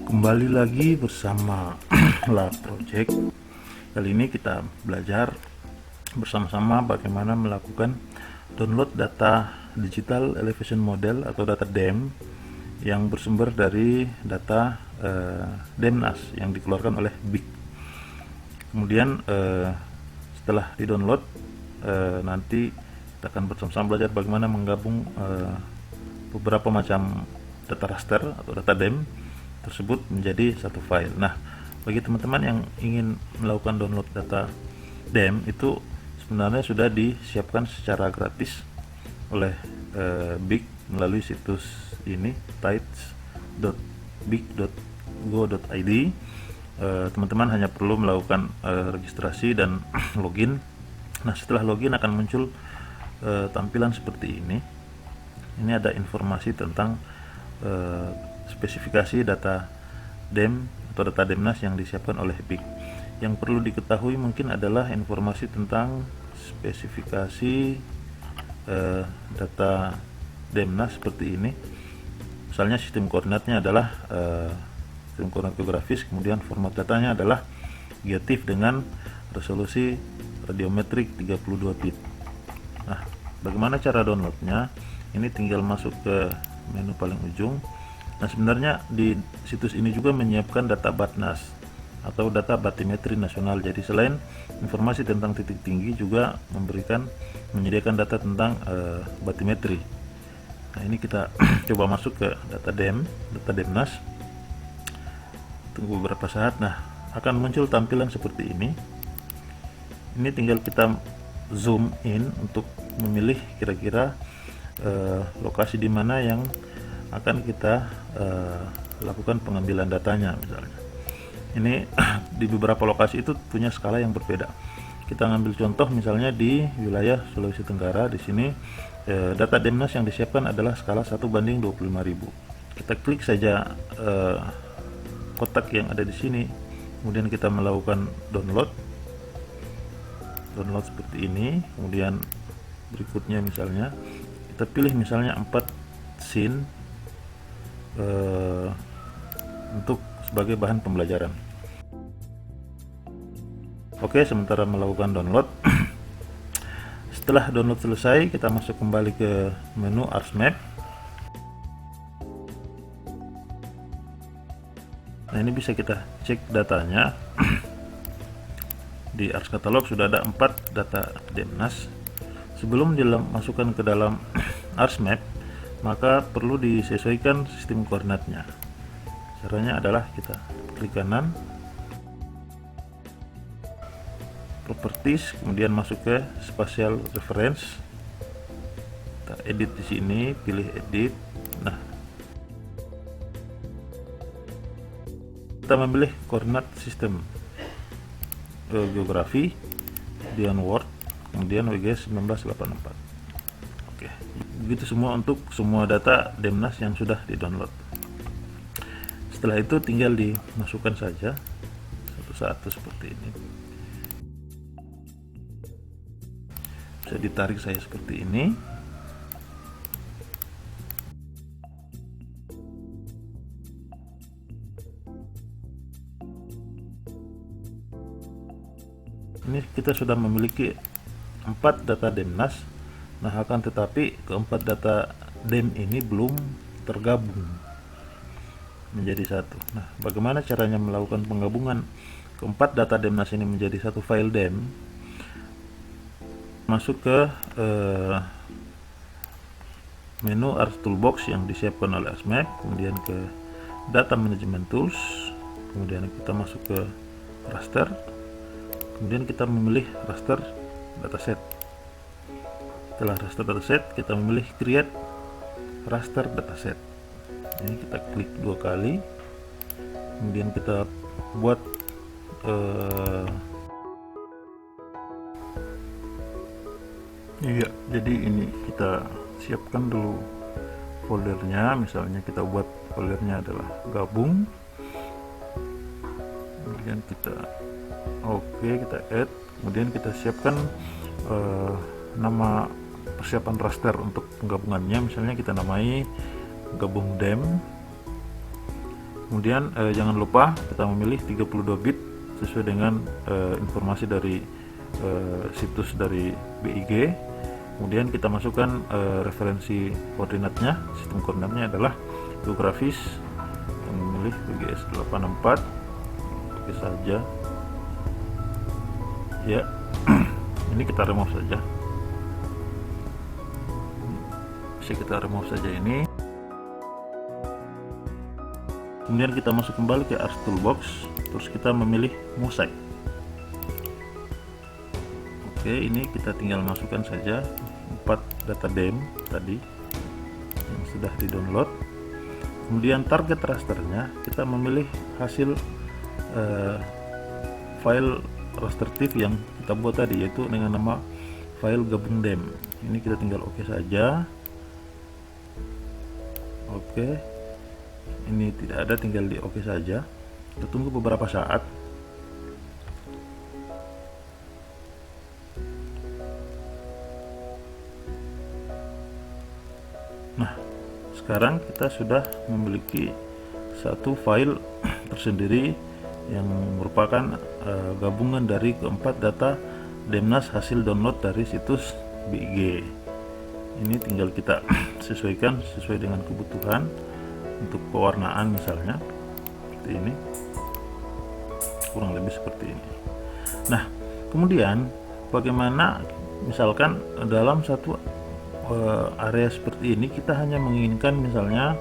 Kembali lagi bersama Lab Project. Kali ini kita belajar bersama-sama bagaimana melakukan download data digital elevation model atau data DEM yang bersumber dari data DEMNAS yang dikeluarkan oleh BIK. Kemudian setelah di-download, nanti kita akan bersama-sama belajar bagaimana menggabung beberapa macam data raster atau data DEM tersebut menjadi satu file. Nah, bagi teman-teman yang ingin melakukan download data DEM itu sebenarnya sudah disiapkan secara gratis oleh BIK melalui situs ini tides.bik.go.id. Teman-teman hanya perlu melakukan registrasi dan login. Nah, setelah login akan muncul tampilan seperti ini. Ini ada informasi tentang spesifikasi data DEM atau data DEMNAS yang disiapkan oleh BIK. Yang perlu diketahui mungkin adalah informasi tentang spesifikasi data DEMNAS seperti ini. Misalnya sistem koordinatnya adalah sistem koordinat geografis, kemudian format datanya adalah GeoTIFF dengan resolusi radiometrik 32 bit. Nah, bagaimana cara downloadnya? Ini tinggal masuk ke menu paling ujung. Nah, sebenarnya di situs ini juga menyiapkan data BATNAS atau data batimetri nasional. Jadi selain informasi tentang titik tinggi juga menyediakan data tentang batimetri. Nah, ini kita coba masuk ke data DEM, data DEMNAS. Tunggu beberapa saat. Nah, akan muncul tampilan seperti ini. Ini tinggal kita zoom in untuk memilih kira-kira lokasi di mana yang akan kita lakukan pengambilan datanya. Misalnya ini di beberapa lokasi itu punya skala yang berbeda. Kita ngambil contoh misalnya di wilayah Sulawesi Tenggara. Di sini data DEMNAS yang disiapkan adalah skala 1:25.000. Kita klik saja kotak yang ada di sini, kemudian kita melakukan download seperti ini. Kemudian berikutnya misalnya kita pilih misalnya 4 scene untuk sebagai bahan pembelajaran. Oke, sementara melakukan download. Setelah download selesai, kita masuk kembali ke menu ArcsMap. Nah, ini bisa kita cek datanya. Di Ars Catalog sudah ada 4 data DEMNAS. Sebelum dimasukkan ke dalam ArcsMap, maka perlu disesuaikan sistem koordinatnya. Caranya adalah kita klik kanan, properties, kemudian masuk ke spatial reference. Kita edit di sini, pilih edit. Nah, kita memilih koordinat sistem geografi, kemudian Word, kemudian WGS 1984. Oke, begitu semua untuk semua data DEMNAS yang sudah di-download. Setelah itu tinggal dimasukkan saja satu-satu seperti ini. Bisa ditarik saya seperti ini. Ini kita sudah memiliki 4 data DEMNAS. Nah, akan tetapi keempat data DEM ini belum tergabung menjadi satu. Nah, bagaimana caranya melakukan penggabungan keempat data DEMNAS ini menjadi satu file DEM? Masuk ke menu Arcs Toolbox yang disiapkan oleh ArcsMap, kemudian ke Data Management Tools, kemudian kita masuk ke raster, kemudian kita memilih raster dataset. Setelah raster dataset, kita memilih create raster dataset. Ini kita klik 2 kali, kemudian kita buat jadi ini kita siapkan dulu foldernya. Misalnya kita buat foldernya adalah gabung, kemudian kita kita add, kemudian kita siapkan nama persiapan raster untuk penggabungannya. Misalnya kita namai gabung DEM. Kemudian jangan lupa kita memilih 32 bit sesuai dengan informasi dari situs dari BIG. Kemudian kita masukkan referensi koordinatnya. Sistem koordinatnya adalah geografis. Kita memilih BGS 84. Oke saja ya. Ini kita remove saja, bisa kita remove saja ini. Kemudian kita masuk kembali ke Ars Toolbox, terus kita memilih Mosaic. Oke, ini kita tinggal masukkan saja 4 data DEM tadi yang sudah di download. Kemudian target rasternya kita memilih hasil file raster TIFF yang kita buat tadi, yaitu dengan nama file gabung DEM. Ini kita tinggal oke saja. Oke, ini tidak ada, tinggal di oke saja. Kita tunggu beberapa saat. Nah, sekarang kita sudah memiliki satu file tersendiri yang merupakan gabungan dari keempat data Demnas hasil download dari situs BIG. Ini tinggal kita sesuaikan sesuai dengan kebutuhan untuk pewarnaan, misalnya seperti ini, kurang lebih seperti ini. Nah, kemudian bagaimana misalkan dalam satu area seperti ini kita hanya menginginkan misalnya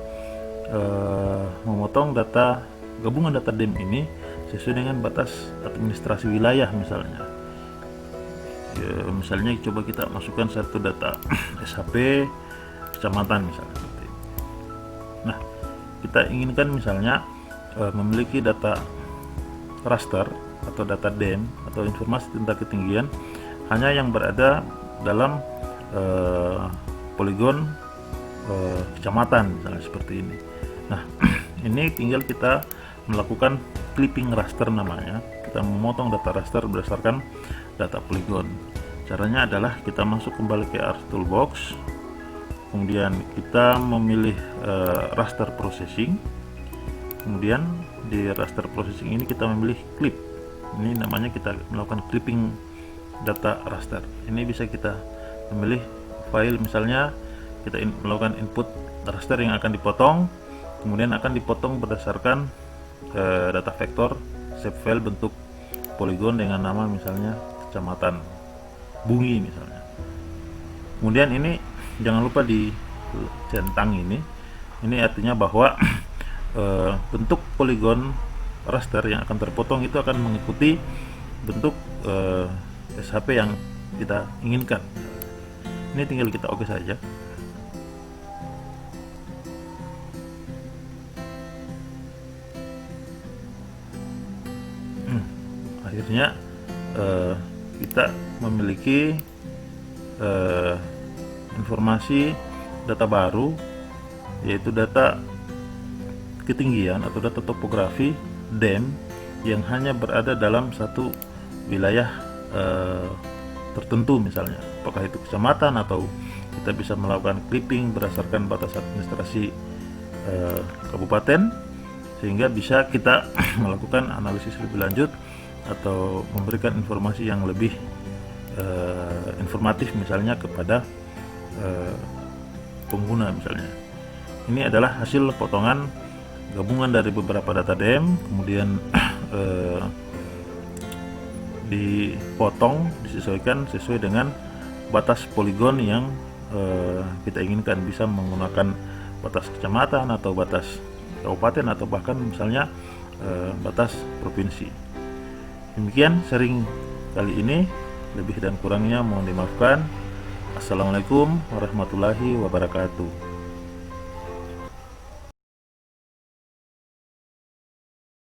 memotong data gabungan data DEM ini sesuai dengan batas administrasi wilayah misalnya. Ya, misalnya coba kita masukkan satu data SHP kecamatan misalnya seperti ini. Nah, kita inginkan misalnya memiliki data raster atau data DEM atau informasi tentang ketinggian hanya yang berada dalam poligon kecamatan misalnya seperti ini. Nah, ini tinggal kita melakukan clipping raster namanya. Kita memotong data raster berdasarkan data poligon. Caranya adalah kita masuk kembali ke Ars Toolbox, kemudian kita memilih raster processing. Kemudian di raster processing ini kita memilih clip. Ini namanya kita melakukan clipping data raster. Ini bisa kita memilih file, misalnya kita melakukan input raster yang akan dipotong, kemudian akan dipotong berdasarkan data vektor shape file bentuk poligon dengan nama misalnya kecamatan Bungi misalnya. Kemudian ini jangan lupa di centang ini artinya bahwa bentuk poligon raster yang akan terpotong itu akan mengikuti bentuk SHP yang kita inginkan. Ini tinggal kita oke saja. Akhirnya kita memiliki informasi data baru, yaitu data ketinggian atau data topografi DEM yang hanya berada dalam satu wilayah tertentu, misalnya apakah itu kecamatan, atau kita bisa melakukan clipping berdasarkan batas administrasi kabupaten, sehingga bisa kita melakukan analisis lebih lanjut atau memberikan informasi yang lebih informatif misalnya kepada pengguna misalnya. Ini adalah hasil potongan gabungan dari beberapa data DEM, kemudian dipotong, disesuaikan sesuai dengan batas poligon yang kita inginkan, bisa menggunakan batas kecamatan atau batas kabupaten atau bahkan misalnya batas provinsi. Demikian sharing kali ini, lebih dan kurangnya mohon dimaafkan. Assalamualaikum warahmatullahi wabarakatuh.